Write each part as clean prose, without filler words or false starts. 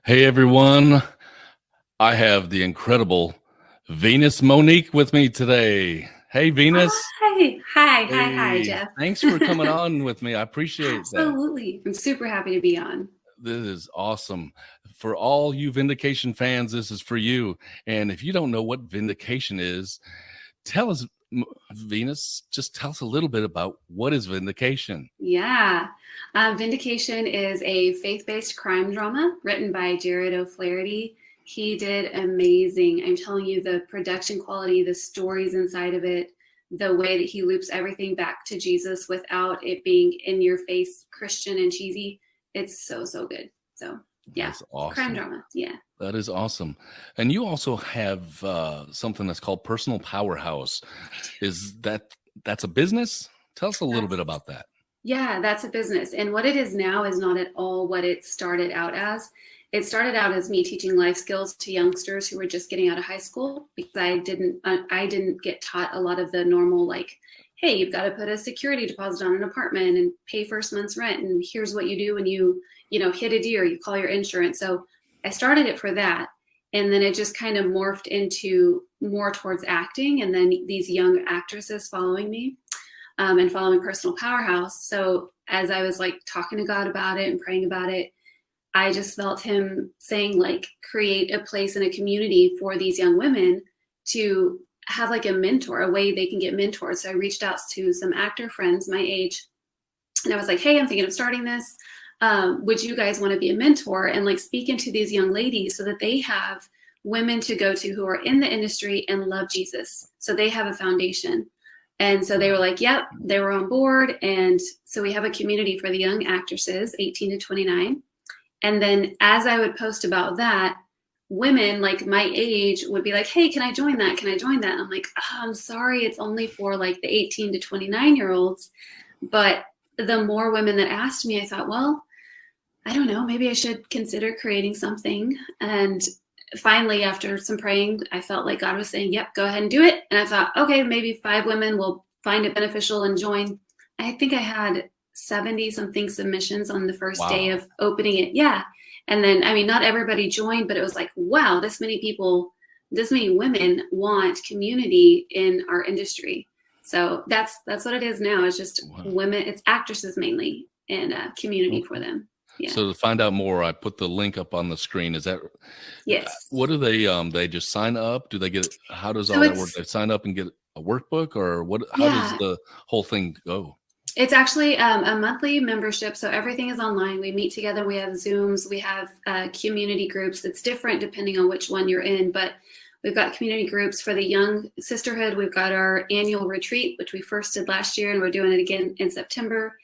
Hey everyone, I have the incredible Venus Monique with me today. Hey Venus. Hi. Hi, Hey, Jeff. thanks for coming on with me. I appreciate that. Absolutely. I'm super happy to be on. This is awesome. For all you Vindication fans, this is for you. And if you don't know what Vindication is, tell us, Venus, just tell us a little bit about what is Vindication. Yeah. Vindication is a faith-based crime drama written by Jared O'Flaherty. He did amazing. I'm telling you, the production quality, the stories inside of it, the way that he loops everything back to Jesus without it being in your face Christian and cheesy. It's so, so good. So yeah, That's crime awesome. drama. Yeah. That is awesome. And you also have something that's called Personal Powerhouse. Is that's a business? Tell us a little bit about that. Yeah, that's a business. And what it is now is not at all what it started out as. It started out as me teaching life skills to youngsters who were just getting out of high school because I didn't get taught a lot of the normal, like, hey, you've got to put a security deposit on an apartment and pay first month's rent, and here's what you do when you hit a deer, you call your insurance. So I started it for that, and then it just kind of morphed into more towards acting, and then these young actresses following me, and following Personal Powerhouse. So as I was like talking to God about it and praying about it, I just felt him saying, like, create a place and a community for these young women to have like a mentor, a way they can get mentored. So I reached out to some actor friends my age, and I was like, hey, I'm thinking of starting this. Would you guys want to be a mentor and like speak into these young ladies so that they have women to go to who are in the industry and love Jesus, so they have a foundation? And so they were like, yep, they were on board. And so we have a community for the young actresses, 18 to 29. And then as I would post about that, women like my age would be like, hey, can I join that? Can I join that? And I'm like, oh, I'm sorry, it's only for like the 18 to 29-year-olds. But the more women that asked me, I thought, well, I don't know, maybe I should consider creating something. And finally, after some praying, I felt like God was saying, yep, go ahead and do it. And I thought, okay, maybe 5 women will find it beneficial and join. I think I had 70 something submissions on the first day Wow. of opening it. Yeah. And then, I mean, not everybody joined, but it was like, wow, this many people, this many women want community in our industry. So that's what it is now. It's just Wow. women, it's actresses mainly, and community for them. Yeah. So to find out more, I put the link up on the screen. Is that Yes. what do they just sign up? Do they get how does So all that work? it's, They sign up and get a workbook, or what, how does yeah, the whole thing go? it's actually a monthly membership. So everything is online. We meet together. We have Zooms. We have community groups. It's different depending on which one you're in. But we've got community groups for the young sisterhood. We've got our annual retreat, which we first did last year, and we're doing it again in September.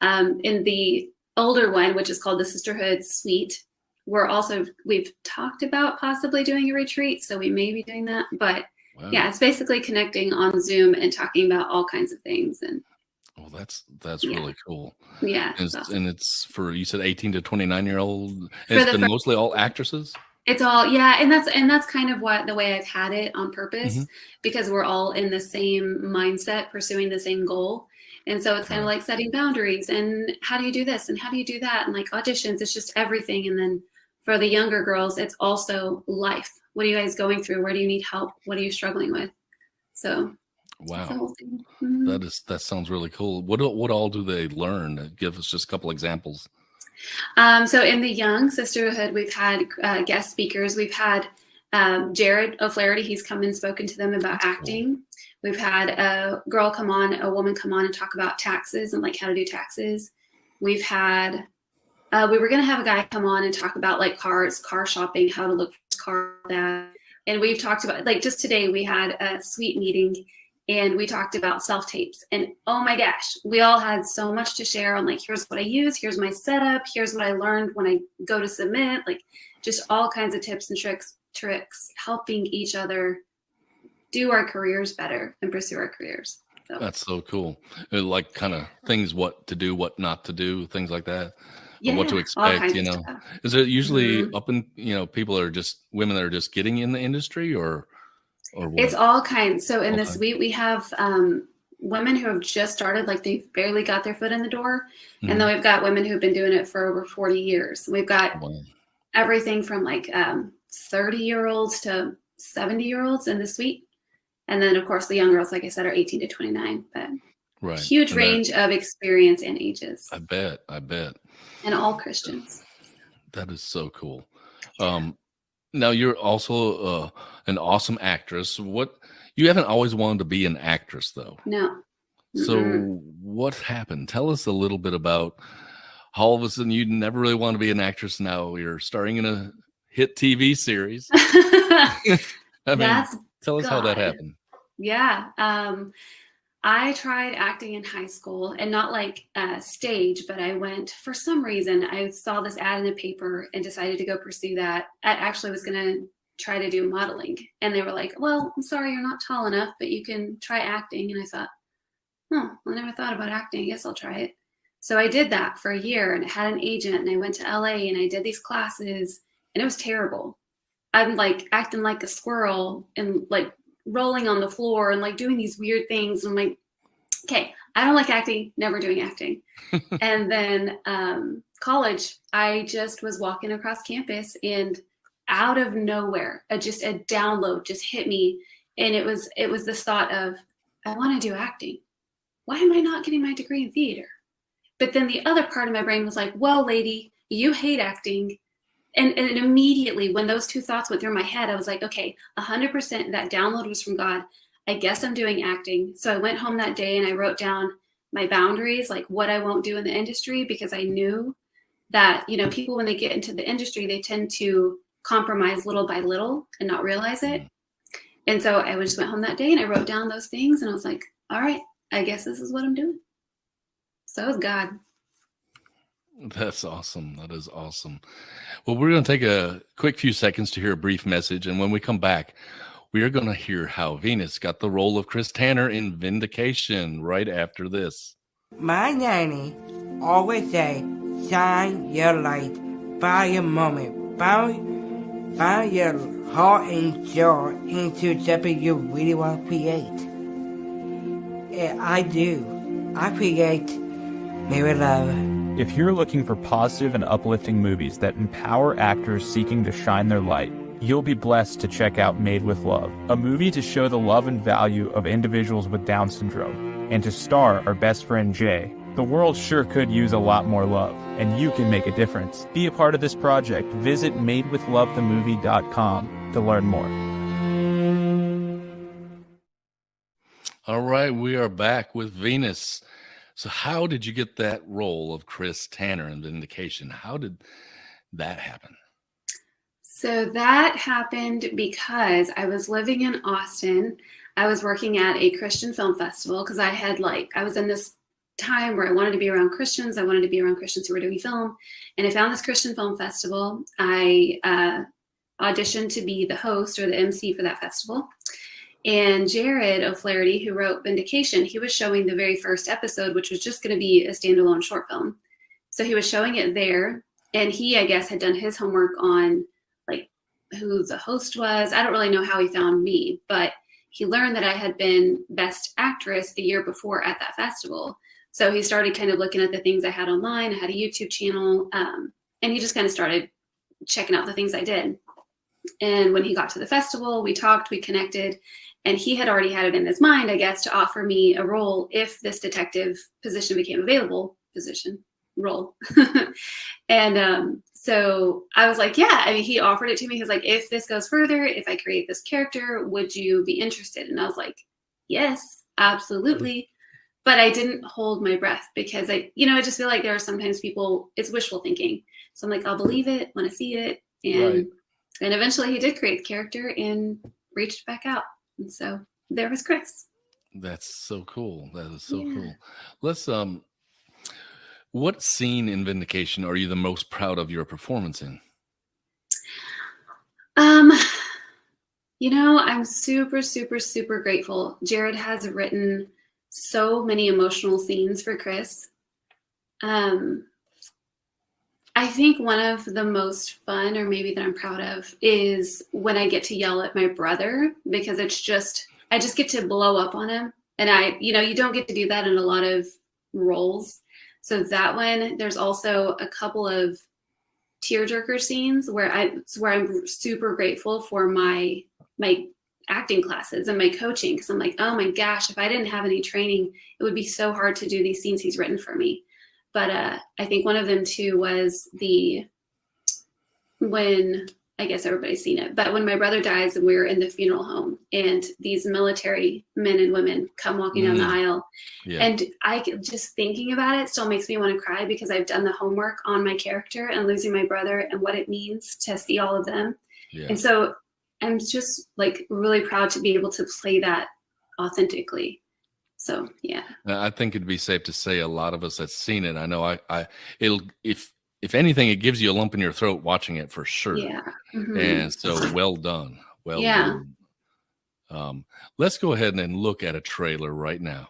In the older one, which is called the Sisterhood Suite, we've talked about possibly doing a retreat. So we may be doing that. But Wow. yeah, it's basically connecting on Zoom and talking about all kinds of things. And Well, that's yeah. really cool. Yeah, And it's awesome. it's for, you said 18 to 29-year-old, and For it's the been first, mostly all actresses? it's all, yeah, and that's kind of what the way I've had it on purpose, Mhm. because we're all in the same mindset, pursuing the same goal. And so it's kind of Right. like setting boundaries and how do you do this and how do you do that, and like auditions, it's just everything. And then for the younger girls, it's also life. What are you guys going through? Where do you need help? What are you struggling with? So it's the Wow. whole thing. Mhm. That sounds really cool. What all do they learn? Give us just a couple examples. So in the young sisterhood, we've had guest speakers. We've had Jared O'Flaherty. He's come and spoken to them about That's cool. acting. We've had a woman come on and talk about taxes and like how to do taxes. We've had, we were going to have a guy come on and talk about like cars, car shopping, how to look for car that. And we've talked about, like, just today we had a suite meeting and we talked about self-tapes, and oh my gosh, we all had so much to share on, like, here's what I use, here's my setup, here's what I learned when I go to submit, like just all kinds of tips and tricks, helping each other do our careers better and pursue our careers. So That's so cool. Like kind of things, what to do, what not to do, things like that, or what to yeah, all expect, kinds you of know. stuff. Is it usually Mhm. up in, people are just women that are just getting in the industry, or It's what? all kinds. So in the Okay. suite, we have women who have just started, like they've barely got their foot in the door. And Mhm. then we've got women who've been doing it for over 40 years. We've got Wow. everything from like 30-year-olds to 70-year-olds in the suite. And then, of course, the young girls, like I said, are 18 to 29. But Right. huge And range of experience and ages. I bet. And all Christians. That is so cool. Now you're also an awesome actress. You haven't always wanted to be an actress, though. No. So what happened? Tell us a little bit about how all of a sudden you never really want to be an actress. Now you're starring in a hit TV series. I mean, tell us how that happened. Yeah. I tried acting in high school, and not like stage, but I went, for some reason, I saw this ad in the paper and decided to go pursue that. I actually was going to try to do modeling, and they were like, well, I'm sorry, you're not tall enough, but you can try acting. And I thought, I never thought about acting. I guess I'll try it. So I did that for a year, and I had an agent, and I went to LA and I did these classes, and it was terrible. I'm like acting like a squirrel and like rolling on the floor and like doing these weird things. And I'm like, okay, I don't like acting, never doing acting. And then college, I just was walking across campus, and out of nowhere, just a download just hit me. And it was this thought of, I want to do acting. Why am I not getting my degree in theater? But then the other part of my brain was like, well, lady, you hate acting. And immediately when those two thoughts went through my head, I was like, okay, 100% that download was from God. I guess I'm doing acting. So I went home that day and I wrote down my boundaries, like what I won't do in the industry, because I knew that, people, when they get into the industry, they tend to compromise little by little and not realize it. And so I just went home that day and I wrote down those things, and I was like, all right, I guess this is what I'm doing. So it was God. That's awesome. That is awesome. Well, we're going to take a quick few seconds to hear a brief message. And when we come back, we are going to hear how Venus got the role of Kris Tanner in Vindication right after this. My nanny always say, shine your light, by your moment, by your heart and joy into something you really want to create. And I do. I create Made with Love. If you're looking for positive and uplifting movies that empower actors seeking to shine their light, you'll be blessed to check out Made with Love, a movie to show the love and value of individuals with Down syndrome, and to star our best friend Jay. The world sure could use a lot more love, and you can make a difference. Be a part of this project. Visit madewithlovethemovie.com to learn more. All right, we are back with Venus. So how did you get that role of Kris Tanner in Vindication? How did that happen? So that happened because I was living in Austin. I was working at a Christian film festival because I was in this time where I wanted to be around Christians. I wanted to be around Christians who were doing film. And I found this Christian film festival. I auditioned to be the host or the MC for that festival. And Jared O'Flaherty, who wrote Vindication, he was showing the very first episode, which was just going to be a standalone short film. So he was showing it there. And he, I guess, had done his homework on like who the host was. I don't really know how he found me, but he learned that I had been Best Actress the year before at that festival. So he started kind of looking at the things I had online. I had a YouTube channel, and he just kind of started checking out the things I did. And when he got to the festival, we talked, we connected, and he had already had it in his mind, I guess, to offer me a role if this detective position became available. Role. And so I was like, yeah, I mean, he offered it to me. He was like, if this goes further, if I create this character, would you be interested? And I was like, yes, absolutely. But I didn't hold my breath because I just feel like there are sometimes people, it's wishful thinking. So I'm like, I'll believe it when I see it. And eventually he did create the character and reached back out. And so there was Kris. That's so cool. That is so cool. Let's, what scene in Vindication are you the most proud of your performance in? I'm super, super, super grateful. Jared has written so many emotional scenes for Kris. I think one of the most fun, or maybe that I'm proud of, is when I get to yell at my brother, because I just get to blow up on him. And you don't get to do that in a lot of roles. So that one, there's also a couple of tearjerker scenes where I'm super grateful for my acting classes and my coaching, because I'm like, oh my gosh, if I didn't have any training, it would be so hard to do these scenes he's written for me. But I think one of them too was when, I guess everybody's seen it, but when my brother dies and we're in the funeral home and these military men and women come walking down the aisle, and just thinking about it still makes me want to cry, because I've done the homework on my character and losing my brother and what it means to see all of them. And so I'm just like really proud to be able to play that authentically. So yeah, I think it'd be safe to say a lot of us have seen it. I know it'll, if anything, it gives you a lump in your throat watching it for sure. Yeah. And so well done. Well done. Let's go ahead and look at a trailer right now.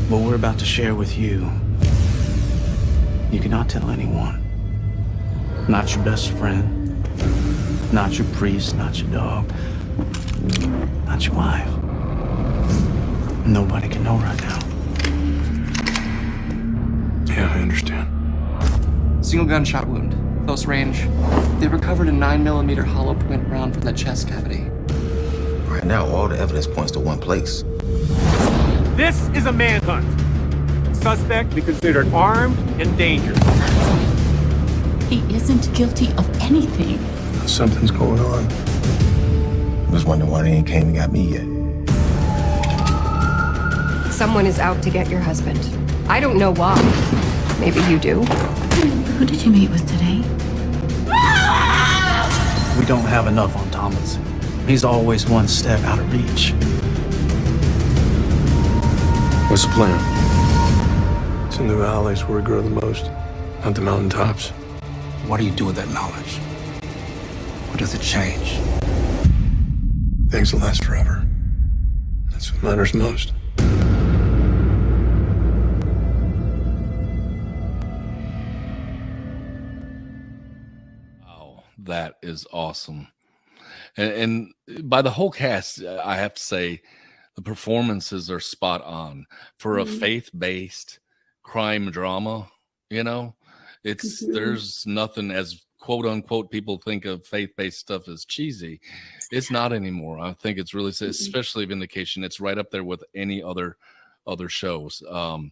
What we're about to share with you, you cannot tell anyone. Not your best friend, not your priest, not your dog, not your wife. Nobody can know right now. Yeah, I understand. Single gunshot wound, close range. They recovered a 9mm hollow point round from the chest cavity. Right now, all the evidence points to one place. This is a manhunt. Suspect be considered armed and dangerous. He isn't guilty of anything. Something's going on. I was wondering why they ain't came and got me yet. Someone is out to get your husband. I don't know why. Maybe you do. Who did you meet with today? We don't have enough on Thomas. He's always one step out of reach. What's the plan? It's in the valleys where we grow the most, not the mountaintops. What do you do with that knowledge? What does it change? Things will last forever. That's what matters most. Wow, that is awesome. And by the whole cast, I have to say the performances are spot on for a faith-based crime drama. You know, it's there's nothing, as quote unquote people think of faith-based stuff as cheesy. It's not anymore. I think it's really, especially Vindication, it's right up there with any other shows. I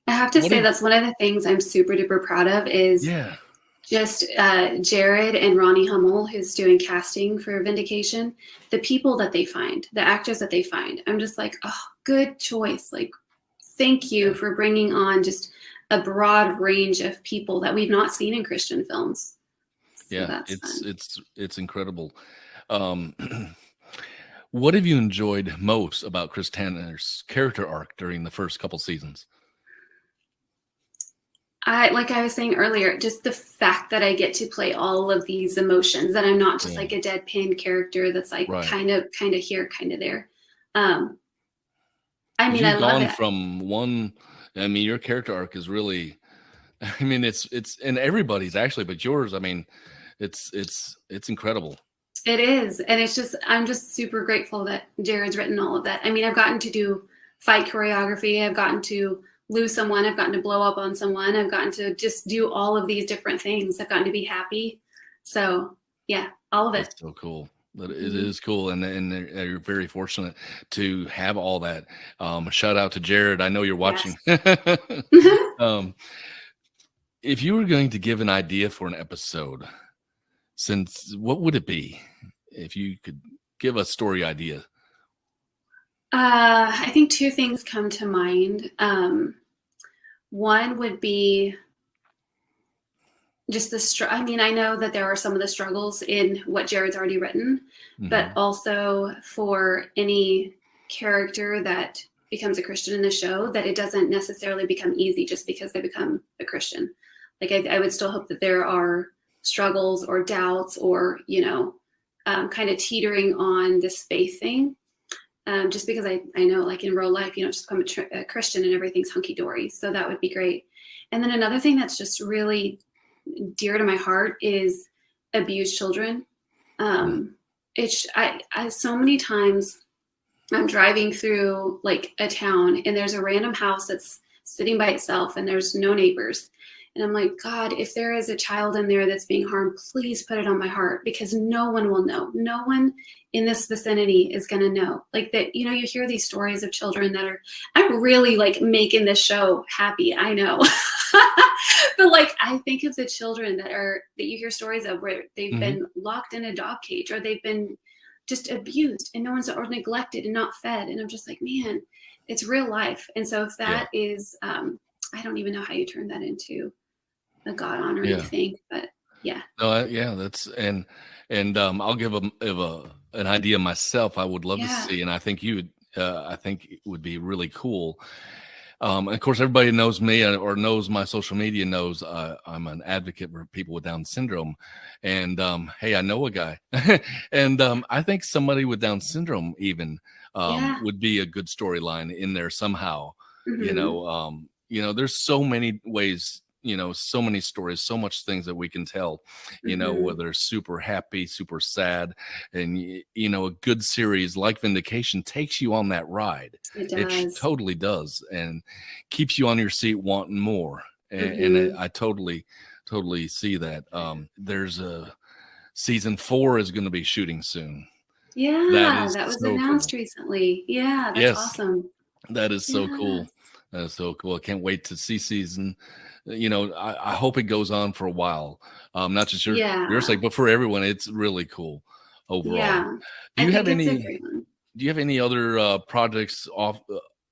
have to say that's one of the things I'm super duper proud of is just Jared and Ronnie Hummel, who's doing casting for Vindication, the people that they find, the actors that they find. I'm just like, oh, good choice. Like, thank you for bringing on just a broad range of people that we've not seen in Christian films. So it's incredible. What have you enjoyed most about Kris Tanner's character arc during the first couple seasons? Like I was saying earlier, just the fact that I get to play all of these emotions, that I'm not just like a deadpan character that's like kind of here, kind of there. I mean, I love it. From one, I mean, your character arc is really, I mean, it's and everybody's actually, but yours, I mean, it's incredible. It is. And it's just, I'm just super grateful that Jared's written all of that. I mean, I've gotten to do fight choreography. I've gotten to lose someone. I've gotten to blow up on someone. I've gotten to just do all of these different things. I've gotten to be happy. So yeah, all of it. That's so cool. It is cool. And you're very fortunate to have all that. Shout out to Jared. I know you're watching. Yes. If you were going to give an idea for an episode, what would it be if you could give a story idea? I think two things come to mind. One would be just I mean, I know that there are some of the struggles in what Jared's already written, but also for any character that becomes a Christian in the show, that it doesn't necessarily become easy just because they become a Christian. Like I would still hope that there are struggles or doubts or, kind of teetering on this faith thing. Just because I know, like in real life, you don't just become a Christian and everything's hunky-dory. So that would be great. And then another thing that's just really dear to my heart is abused children. I so many times I'm driving through like a town and there's a random house that's sitting by itself, and there's no neighbors. And I'm like, God, if there is a child in there that's being harmed, please put it on my heart, because no one will know. No one in this vicinity is going to know. Like that, you hear these stories of children that are, I'm really like making this show happy. I know. But like, I think of the children that you hear stories of where they've been locked in a dog cage, or they've been just abused and or neglected and not fed. And I'm just like, man, it's real life. And so if that is, I don't even know how you turn that into a God honoring thing, but yeah. No, that's and I'll give an idea myself. I would love to see, and I think I think it would be really cool. And of course, everybody knows me or knows my social media knows I'm an advocate for people with Down syndrome, and hey, I know a guy, and I think somebody with Down syndrome even would be a good storyline in there somehow. There's so many ways. So many stories, so much things that we can tell, whether super happy, super sad, and, a good series like Vindication takes you on that ride. It totally does, and keeps you on your seat wanting more. And I totally see that. There's season 4 is going to be shooting soon. Yeah, that was announced recently. Yeah, that's awesome. That is so cool. That is so cool. I can't wait to see season. I hope it goes on for a while. Not just your sake, but for everyone. It's really cool overall. Yeah. Do you have any other projects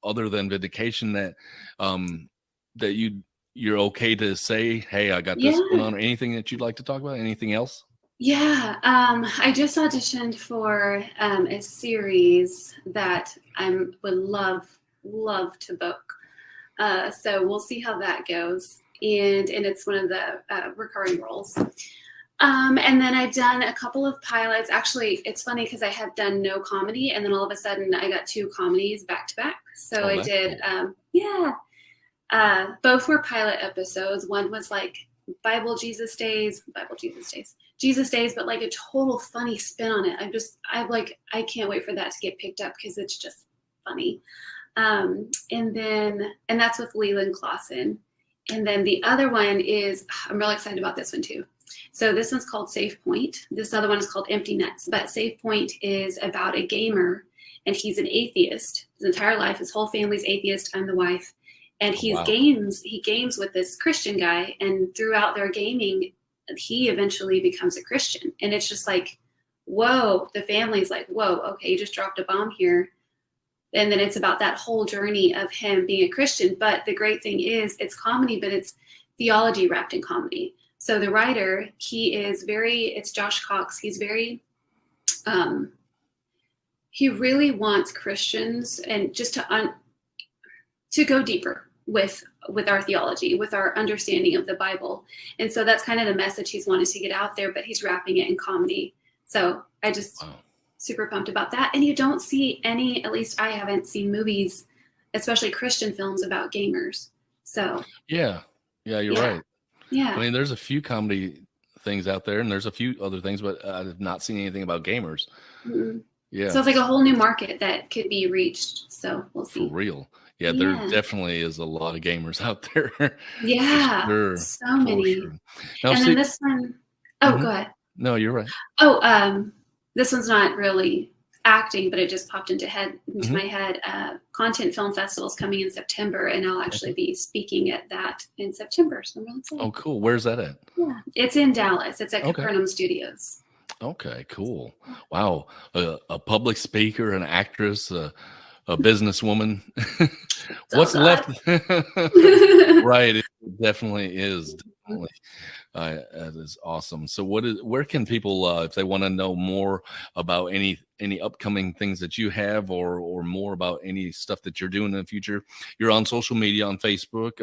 other than Vindication that you're okay to say, hey, I got this going on, or anything that you'd like to talk about? Anything else? Yeah. I just auditioned for a series that I would love to book. So we'll see how that goes. And it's one of the recurring roles. And then I've done a couple of pilots. Actually, it's funny because I have done no comedy, and then all of a sudden I got 2 comedies back to back. So I did, cool. Both were pilot episodes. One was like Jesus Days, but like a total funny spin on it. I can't wait for that to get picked up because it's just funny. And that's with Leland Clausen. And then the other one is, I'm really excited about this one too. So this one's called Safe Point. This other one is called Empty Nets. But Safe Point is about a gamer, and he's an atheist. His entire life, his whole family's atheist. I'm the wife. And he games with this Christian guy. And throughout their gaming, he eventually becomes a Christian. And it's just like, whoa, the family's like, whoa, okay, you just dropped a bomb here. And then it's about that whole journey of him being a Christian. But the great thing is it's comedy, but it's theology wrapped in comedy. So the writer, it's Josh Cox. He's very, he really wants Christians and just to go deeper with our theology, with our understanding of the Bible. And so that's kind of the message he's wanted to get out there, but he's wrapping it in comedy. So I just... Wow. Super pumped about that. And you don't see any, at least I haven't seen movies, especially Christian films about gamers. So you're right. Yeah. I mean, there's a few comedy things out there and there's a few other things, but I have not seen anything about gamers. Mm-hmm. Yeah. So it's like a whole new market that could be reached. So we'll see. For real. Yeah, there definitely is a lot of gamers out there. Yeah. Sure. So many. Sure. Now, and then this one, go ahead. No, you're right. This one's not really acting, but it just popped into my head. Content Film Festival is coming in September, and I'll actually be speaking at that in September. So I'm really excited. Oh, cool. Where's that at? Yeah, it's in Dallas. It's at Capernaum Studios. Okay, cool. Wow. A public speaker, an actress, a businesswoman. What's left? Right. It definitely is. Definitely. That is awesome. So where can people, if they want to know more about any upcoming things that you have or more about any stuff that you're doing in the future, you're on social media, on Facebook,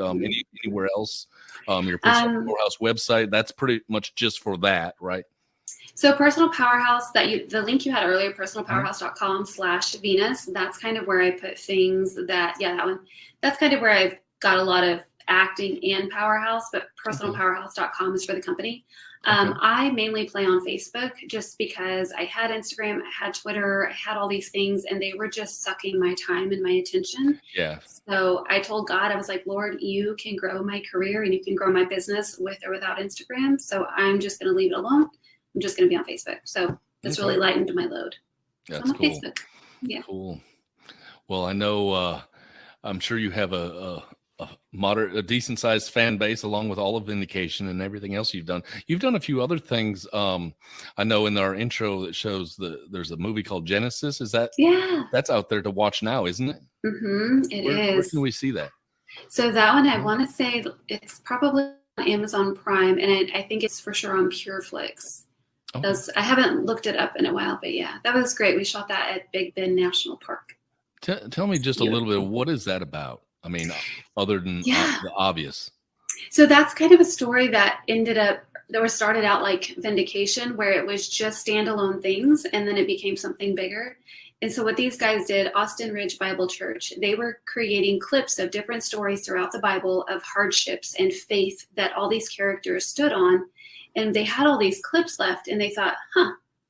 anywhere else, your personal Powerhouse website, that's pretty much just for that, right? So Personal Powerhouse, the link you had earlier, personalpowerhouse.com/Venus, that's kind of where I put things that one. That's kind of where I've got a lot of acting and Powerhouse, but personalpowerhouse.com is for the company. I mainly play on Facebook just because I had Instagram, I had Twitter, I had all these things, and they were just sucking my time and my attention. Yeah. So I told God, I was like, Lord, you can grow my career and you can grow my business with or without Instagram. So I'm just going to leave it alone. I'm just going to be on Facebook. So that's really lightened my load. That's so I'm on cool. Facebook. Yeah. Cool. Well, I know, I'm sure you have a decent sized fan base along with all of Vindication and everything else you've done. You've done a few other things. I know in our intro that shows there's a movie called Genesis. Is that? Yeah. That's out there to watch now, isn't it? Mm-hmm. Where can we see that? So that one, I want to say it's probably on Amazon Prime, and I think it's for sure on Pureflix. Oh. I haven't looked it up in a while, but yeah, that was great. We shot that at Big Bend National Park. Tell me just a little bit. What is that about? I mean, other than the obvious. So that's kind of a story that started out like Vindication, where it was just standalone things, and then it became something bigger. And so what these guys did, Austin Ridge Bible Church, they were creating clips of different stories throughout the Bible of hardships and faith that all these characters stood on. And they had all these clips left, and they thought,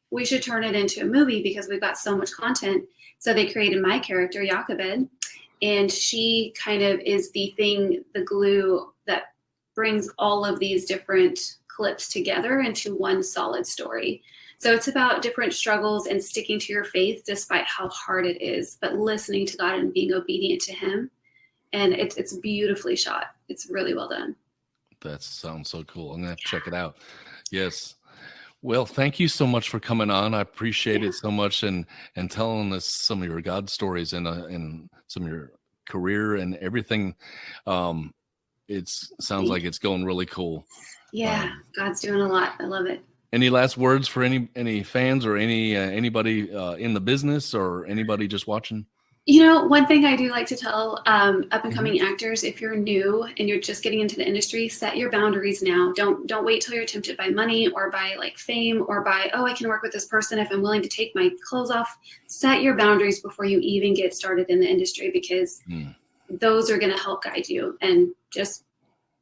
we should turn it into a movie because we've got so much content. So they created my character, Jochebed, and she kind of is the glue that brings all of these different clips together into one solid story. So it's about different struggles and sticking to your faith despite how hard it is, but listening to God and being obedient to him. And it's beautifully shot. It's really well done. That sounds so cool. I'm going to have to check it out. Yes. Well, thank you so much for coming on. I appreciate it so much and telling us some of your God stories and some of your career and everything. It sounds like it's going really cool. Yeah, God's doing a lot. I love it. Any last words for any fans or anybody in the business or anybody just watching? You know, one thing I do like to tell up and coming actors, if you're new and you're just getting into the industry, set your boundaries now. Don't wait till you're tempted by money or by like fame or by, I can work with this person if I'm willing to take my clothes off. Set your boundaries before you even get started in the industry, because those are going to help guide you, and just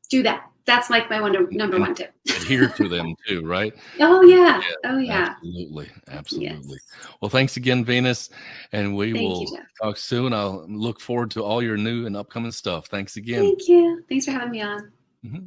do that. That's like my number one tip. Adhere to them too, right? Oh yeah. Oh yeah. Absolutely. Yes. Well, thanks again, Venus, and we Thank will you, Jeff. talk soon. I'll look forward to all your new and upcoming stuff. Thanks again. Thank you. Thanks for having me on. Mm-hmm.